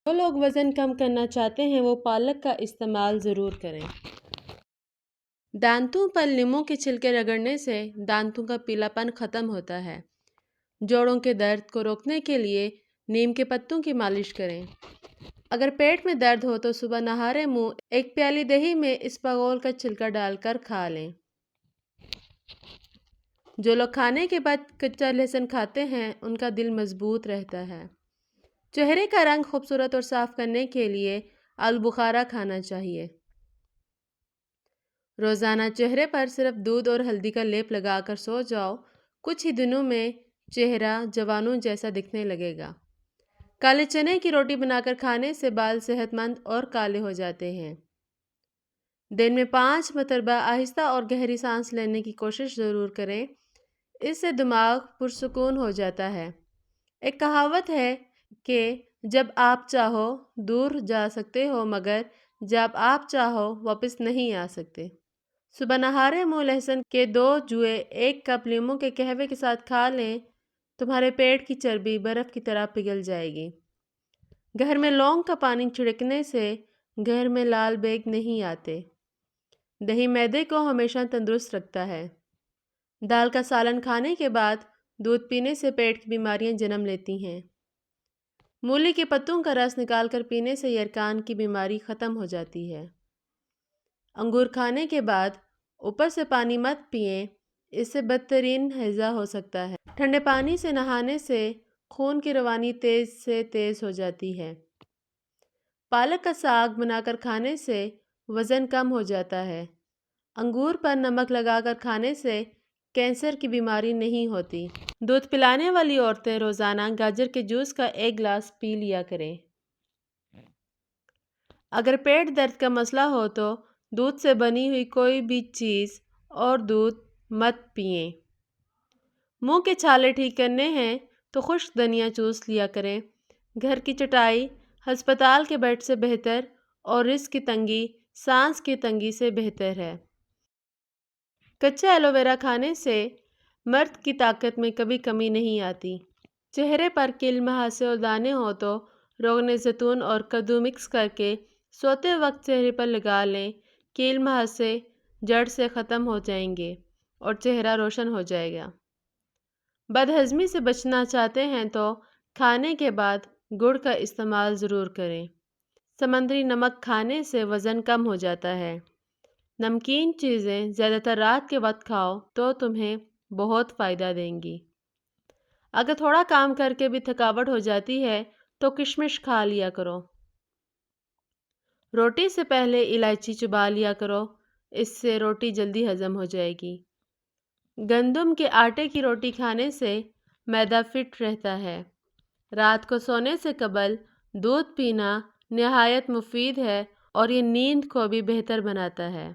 جو لوگ وزن کم کرنا چاہتے ہیں وہ پالک کا استعمال ضرور کریں۔ دانتوں پر لیموں کے چھلکے رگڑنے سے دانتوں کا پیلا پن ختم ہوتا ہے۔ جوڑوں کے درد کو روکنے کے لیے نیم کے پتوں کی مالش کریں۔ اگر پیٹ میں درد ہو تو صبح نہارے منہ ایک پیالی دہی میں اسپاغول کا چھلکا ڈال کر کھا لیں۔ جو لوگ کھانے کے بعد کچا لہسن کھاتے ہیں ان کا دل مضبوط رہتا ہے۔ چہرے کا رنگ خوبصورت اور صاف کرنے کے لیے آلو بخارا کھانا چاہیے۔ روزانہ چہرے پر صرف دودھ اور ہلدی کا لیپ لگا کر سو جاؤ، کچھ ہی دنوں میں چہرہ جوانوں جیسا دکھنے لگے گا۔ کالے چنے کی روٹی بنا کر کھانے سے بال صحت مند اور کالے ہو جاتے ہیں۔ دن میں 5 مرتبہ آہستہ اور گہری سانس لینے کی کوشش ضرور کریں، اس سے دماغ پرسکون ہو جاتا ہے۔ ایک کہاوت ہے کہ جب آپ چاہو دور جا سکتے ہو مگر جب آپ چاہو واپس نہیں آ سکتے۔ صبح نہارے منہ لہسن کے 2 جوئے 1 کپ لیموں کے قہوے کے ساتھ کھا لیں، تمہارے پیٹ کی چربی برف کی طرح پگھل جائے گی۔ گھر میں لونگ کا پانی چھڑکنے سے گھر میں لال بیگ نہیں آتے۔ دہی معدے کو ہمیشہ تندرست رکھتا ہے۔ دال کا سالن کھانے کے بعد دودھ پینے سے پیٹ کی بیماریاں جنم لیتی ہیں۔ مولی کے پتوں کا رس نکال کر پینے سے یرقان کی بیماری ختم ہو جاتی ہے۔ انگور کھانے کے بعد اوپر سے پانی مت پئیں، اس سے بدترین ہیضہ ہو سکتا ہے۔ ٹھنڈے پانی سے نہانے سے خون کی روانی تیز سے تیز ہو جاتی ہے۔ پالک کا ساگ بنا کر کھانے سے وزن کم ہو جاتا ہے۔ انگور پر نمک لگا کر کھانے سے کینسر کی بیماری نہیں ہوتی۔ دودھ پلانے والی عورتیں روزانہ گاجر کے جوس کا 1 گلاس پی لیا کریں۔ اگر پیٹ درد کا مسئلہ ہو تو دودھ سے بنی ہوئی کوئی بھی چیز اور دودھ مت پئیں۔ منہ کے چھالے ٹھیک کرنے ہیں تو خشک دھنیا چوس لیا کریں۔ گھر کی چٹائی ہسپتال کے بیڈ سے بہتر اور رزق کی تنگی سانس کی تنگی سے بہتر ہے۔ کچا ایلو ویرا کھانے سے مرد کی طاقت میں کبھی کمی نہیں آتی۔ چہرے پر کیل مہاسے اور دانے ہو تو روغن زیتون اور کدو مکس کر کے سوتے وقت چہرے پر لگا لیں، کیل مہاسے جڑ سے ختم ہو جائیں گے اور چہرہ روشن ہو جائے گا۔ بد ہضمی سے بچنا چاہتے ہیں تو کھانے کے بعد گڑ کا استعمال ضرور کریں۔ سمندری نمک کھانے سے وزن کم ہو جاتا ہے۔ نمکین چیزیں زیادہ تر رات کے وقت کھاؤ تو تمہیں بہت فائدہ دیں گی۔ اگر تھوڑا کام کر کے بھی تھکاوٹ ہو جاتی ہے تو کشمش کھا لیا کرو۔ روٹی سے پہلے الائچی چبا لیا کرو، اس سے روٹی جلدی ہضم ہو جائے گی۔ گندم کے آٹے کی روٹی کھانے سے معدہ فٹ رہتا ہے۔ رات کو سونے سے قبل دودھ پینا نہایت مفید ہے اور یہ نیند کو بھی بہتر بناتا ہے۔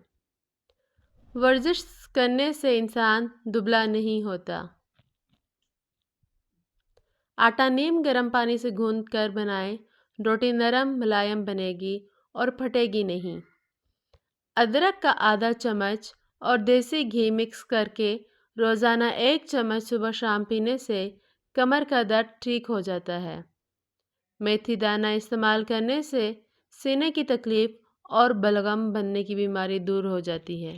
ورزش کرنے سے انسان دبلا نہیں ہوتا۔ آٹا نیم گرم پانی سے گوندھ کر بنائیں، روٹی نرم ملائم بنے گی اور پھٹے گی نہیں۔ ادرک کا آدھا چمچ اور دیسی گھی مکس کر کے روزانہ 1 چمچ صبح شام پینے سے کمر کا درد ٹھیک ہو جاتا ہے۔ میتھی دانہ استعمال کرنے سے سینے کی تکلیف اور بلغم بننے کی بیماری دور ہو جاتی ہے۔